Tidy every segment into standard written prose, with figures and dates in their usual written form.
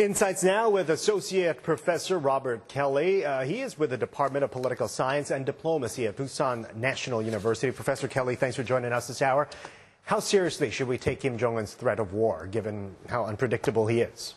Insights now with Associate Professor Robert Kelly. He is with the Department of Political Science and Diplomacy at Busan National University. Professor Kelly, thanks for joining us this hour. How seriously should we take Kim Jong-un's threat of war, given how unpredictable he is?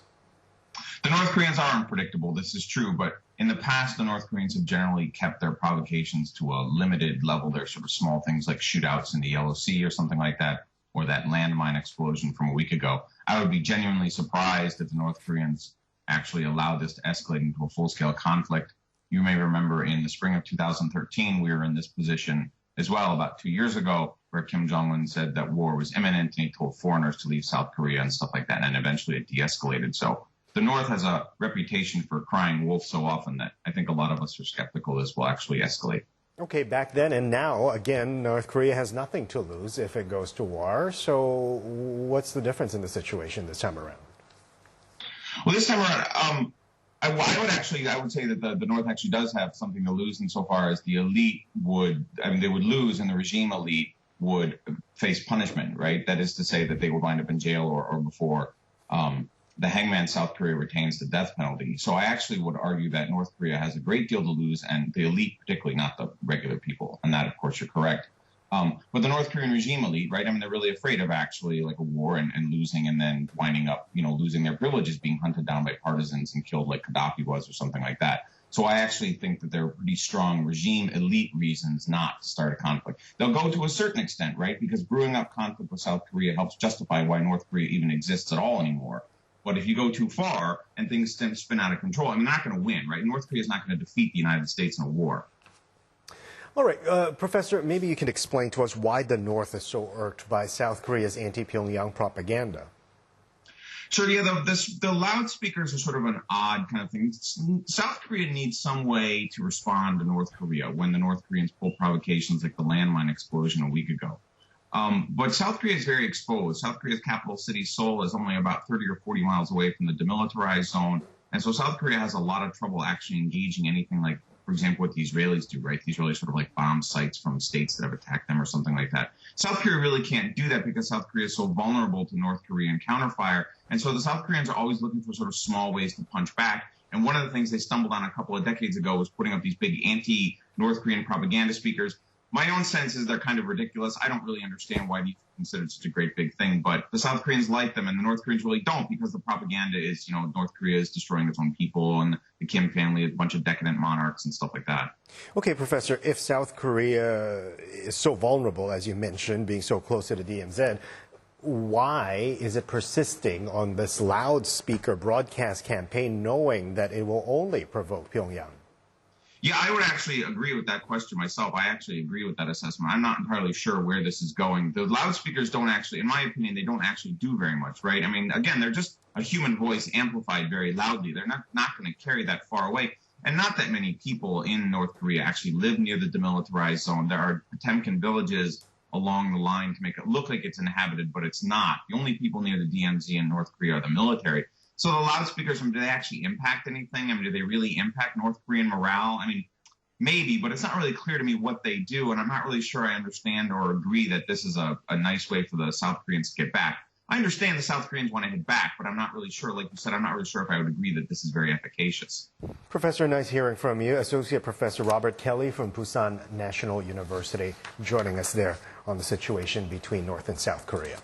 The North Koreans are unpredictable, this is true, but in the past, the North Koreans have generally kept their provocations to a limited level. They're sort of small things like shootouts in the Yellow Sea or something like that, or that landmine explosion from a week ago. I would be genuinely surprised if the North Koreans actually allowed this to escalate into a full-scale conflict. You may remember in the spring of 2013, we were in this position as well about 2 years ago, where Kim Jong-un said that war was imminent and he told foreigners to leave South Korea and stuff like that, and eventually it de-escalated. So the North has a reputation for crying wolf so often that I think a lot of us are skeptical this will actually escalate. Okay, back then and now, again, North Korea has nothing to lose if it goes to war. So what's the difference in the situation this time around? Well, this time around, I would say that the North actually does have something to lose insofar as the elite they would lose and the regime elite would face punishment, right? That is to say that they would wind up in jail or before the hangman South Korea retains the death penalty. So I actually would argue that North Korea has a great deal to lose, and the elite, particularly, not the regular people. And that, of course, you're correct. But the North Korean regime elite, right? I mean, they're really afraid of actually like a war and losing and then winding up, losing their privileges, being hunted down by partisans and killed like Gaddafi was or something like that. So I actually think that there are pretty strong regime elite reasons not to start a conflict. They'll go to a certain extent, right? Because brewing up conflict with South Korea helps justify why North Korea even exists at all anymore. But if you go too far and things spin out of control, I mean, they're not going to win, right? North Korea is not going to defeat the United States in a war. All right, Professor, maybe you can explain to us why the North is so irked by South Korea's anti-Pyongyang propaganda. Sure, yeah, the loudspeakers are sort of an odd kind of thing. South Korea needs some way to respond to North Korea when the North Koreans pull provocations like the landmine explosion a week ago. But South Korea is very exposed. South Korea's capital city, Seoul, is only about 30 or 40 miles away from the demilitarized zone. And so South Korea has a lot of trouble actually engaging anything like, for example, what the Israelis do, right? The Israelis sort of like bomb sites from states that have attacked them or something like that. South Korea really can't do that because South Korea is so vulnerable to North Korean counterfire. And so the South Koreans are always looking for sort of small ways to punch back. And one of the things they stumbled on a couple of decades ago was putting up these big anti-North Korean propaganda speakers. My own sense is they're kind of ridiculous. I don't really understand why these are considered such a great big thing, but the South Koreans like them and the North Koreans really don't because the propaganda is, North Korea is destroying its own people and the Kim family is a bunch of decadent monarchs and stuff like that. Okay, Professor, if South Korea is so vulnerable, as you mentioned, being so close to the DMZ, why is it persisting on this loudspeaker broadcast campaign knowing that it will only provoke Pyongyang? Yeah, I would actually agree with that question myself. I actually agree with that assessment. I'm not entirely sure where this is going. The loudspeakers don't actually, in my opinion, they don't actually do very much, right? I mean, again, they're just a human voice amplified very loudly. They're not going to carry that far away. And not that many people in North Korea actually live near the demilitarized zone. There are Potemkin villages along the line to make it look like it's inhabited, but it's not. The only people near the DMZ in North Korea are the military. So the loudspeakers, do they actually impact anything? I mean, do they really impact North Korean morale? I mean, maybe, but it's not really clear to me what they do, and I'm not really sure I understand or agree that this is a nice way for the South Koreans to get back. I understand the South Koreans want to hit back, but I'm not really sure, like you said, I'm not really sure if I would agree that this is very efficacious. Professor, nice hearing from you. Associate Professor Robert Kelly from Busan National University joining us there on the situation between North and South Korea.